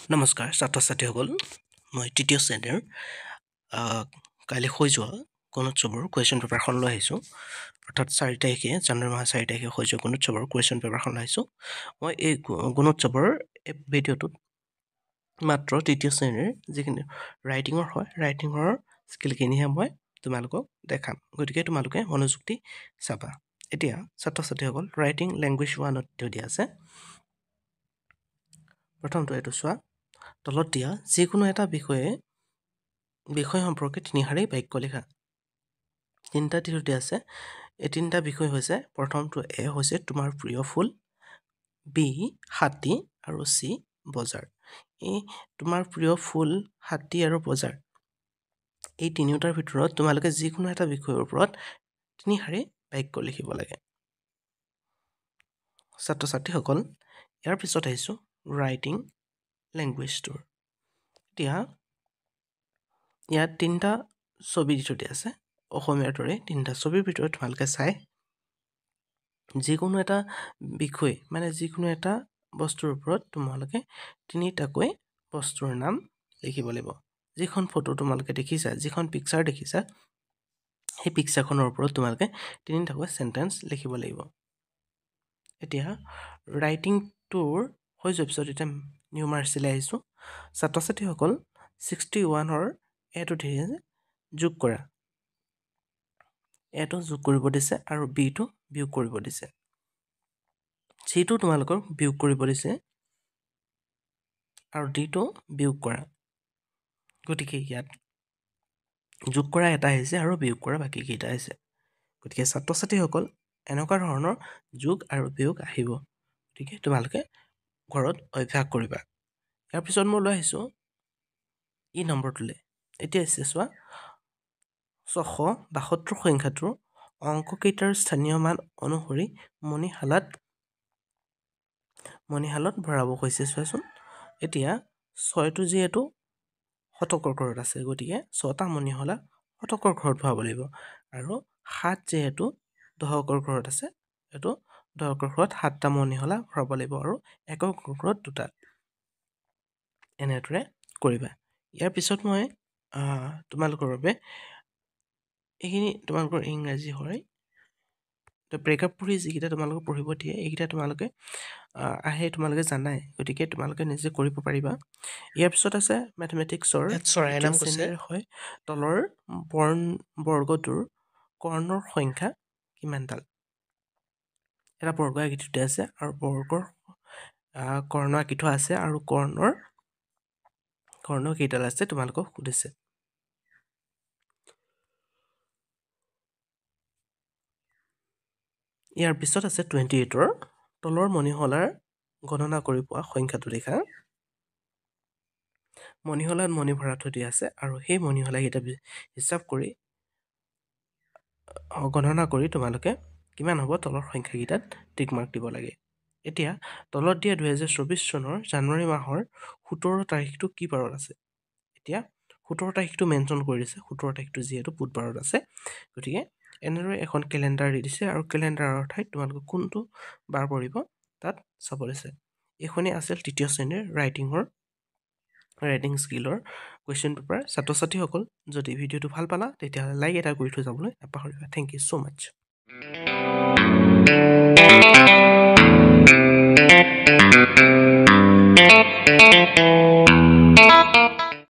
নমস্কাৰ ছাত্ৰ ছাত্ৰীসকল মই তৃতীয় শ্ৰেণীৰ কাইলৈ হৈ যোৱা গুণোৎসৱৰ কুৱেশ্যন পেপাৰখন লৈ আহিছোঁ অৰ্থাৎ 4 তাৰিখে জানুৱাৰী মাহৰ 4 তাৰিখে হৈ যোৱা গুণোৎসৱৰ কুৱেশ্যন পেপাৰখন লৈ আহিছোঁ মই এই গুণোৎসৱৰ এই ভিডিঅ'টোত মাত্ৰ তৃতীয় শ্ৰেণীৰ যিখিনি ৰাইটিঙৰ হয় ৰাইটিঙৰ স্কিলখিনিহে মই তোমালোকক দেখাম গতিকে তোমালোকে মনোযোগ দি চাবা এতিয়া ছাত্ৰ ছাত্ৰীসকল ৰাইটিং লেংগুৱেজ 1ত দিয়া আছে প্ৰথমটো এইটো চোৱা তলত দিয়া যিকোনো এটা বিষয় সম্পৰ্কে তিনিশাৰী বাক্য লিখা তিনিটা দিয়া আছে এই তিনিটা বিষয় হৈছে প্ৰথমটো এ হৈছে তোমাৰ প্ৰিয় ফুল বি হাতী আৰু চি বজাৰ এই তোমাৰ প্ৰিয় ফুল হাতী আৰু বজাৰ এই তিনিটাৰ ভিতৰত তোমালোকে যিকোনো এটা বিষয়ৰ ওপৰত তিনিশাৰী বাক্য লিখিব লাগে ছাত্ৰ ছাত্ৰীসকল ইয়াৰ পিছত আহিছোঁ ৰাইটিং লেংগুৱেজটোৰ এতিয়া ইয়াত তিনিটা ছবি দি থৈ আছে অসমীয়াৰ দৰে তিনিটা ছবিৰ ভিতৰত তোমালোকে চাই যিকোনো এটা বিষয় মানে যিকোনো এটা বস্তুৰ ওপৰত তোমালোকে তিনিটাকৈ বস্তুৰ নাম লিখিব লাগিব যিখন ফটো তোমালোকে দেখিছা যিখন পিকচাৰ দেখিছা সেই পিকচাৰখনৰ ওপৰত তোমালোকে তিনিটাকৈ সেন্টেন্স লিখিব লাগিব এতিয়া ৰাইটিংটোৰ হৈ যোৱাৰ পিছত এতিয়া নিউ মাৰ্চিলে আহিছোঁ ছাত্ৰ ছাত্ৰীসকল 61ৰ এটো ধীৰে যোগ কৰা এটো যোগ কৰিব দিছে আৰু বিটো বিয়োগ কৰিব দিছে সিটো তোমালোকৰ বিয়োগ কৰিব দিছে আৰু ডিটো বিয়োগ কৰা গতিকে ইয়াত যোগ কৰা এটা আহিছে আৰু বিয়োগ কৰা বাকী কেইটা আহিছে গতিকে ছাত্ৰ ছাত্ৰীসকল এনেকুৱা ধৰণৰ যোগ আৰু বিয়োগ আহিব গতিকে তোমালোকে ঘৰত অভ্যাস কৰিবা ইয়াৰ পিছত মই লৈ আহিছোঁ ই নম্বৰটোলে এতিয়া আছে চোৱা 672 সংখ্যাটোৰ অংককেইটাৰ স্থানীয় মান অনুসৰি মণিহালত ভৰাব কৈছে চোৱাচোন এতিয়া 6টো যিহেতু শতকৰ ঘৰত আছে গতিকে 6টা মণিহলা শতকৰ ঘৰত ভৰাব লাগিব আৰু 7 যিহেতু দশকৰ ঘৰত আছে এইটো দশকৰ ঘৰত 7টা মণিহলা ভৰাব লাগিব আৰু একৰ ঘৰত 2টা এনেদৰে কৰিবা ইয়াৰ পিছত মই তোমালোকৰ বাবে এইখিনি তোমালোকৰ ইংৰাজী হয় ব্ৰেকআপ পঢ়ি যিকেইটা তোমালোকে পঢ়িব দিয়ে এইকেইটা তোমালোকে আহে তোমালোকে জানাই গতিকে তোমালোকে নিজে কৰিব পাৰিবা ইয়াৰ পিছত আছে মেথমেটিক্সৰ নাম কৈছে হয় তলৰ বৰ্গটোৰ কৰ্ণৰ সংখ্যা কিমানডাল এটা বৰ্গ আকৃতিতে আছে আৰু বৰ্গৰ কৰ্ণ আকৃতি আছে আৰু কৰ্ণ কেইডাল আছে তোমালোকক সুধিছে ইয়াৰ পিছত আছে 28ৰ তলৰ মণিহলাৰ গণনা কৰি পোৱা সংখ্যাটো লিখা মণিহলাত মণি ভৰা থৈ দিয়া আছে আৰু সেই মণিহলা কেইটা হিচাপ কৰি গণনা কৰি তোমালোকে কিমান হ'ব তলৰ সংখ্যাকেইটাত টিক মাৰ্ক দিব লাগে এতিয়া তলত দিয়া 2024 চনৰ জানুৱাৰী মাহৰ 17 তাৰিখটো কি বাৰত আছে এতিয়া 17 তাৰিখটো মেনশ্যন কৰি দিছে 17 তাৰিখটো যিহেতু বুধবাৰত আছে গতিকে এনেদৰে এখন কেলেণ্ডাৰ দি দিছে আৰু কেলেণ্ডাৰৰ ঠাইত তোমালোকে কোনটো বাৰ পৰিব তাত চাব দিছে এইখনেই আছিল তৃতীয় শ্ৰেণীৰ ৰাইটিং স্কিলৰ কুৱেশ্যন পেপাৰ ছাত্ৰ ছাত্ৰীসকল যদি ভিডিঅ'টো ভাল পালা তেতিয়াহ'লে লাইক এটা কৰি থৈ যাবলৈ নাপাহৰিবা থেংক ইউ ছ' মাছ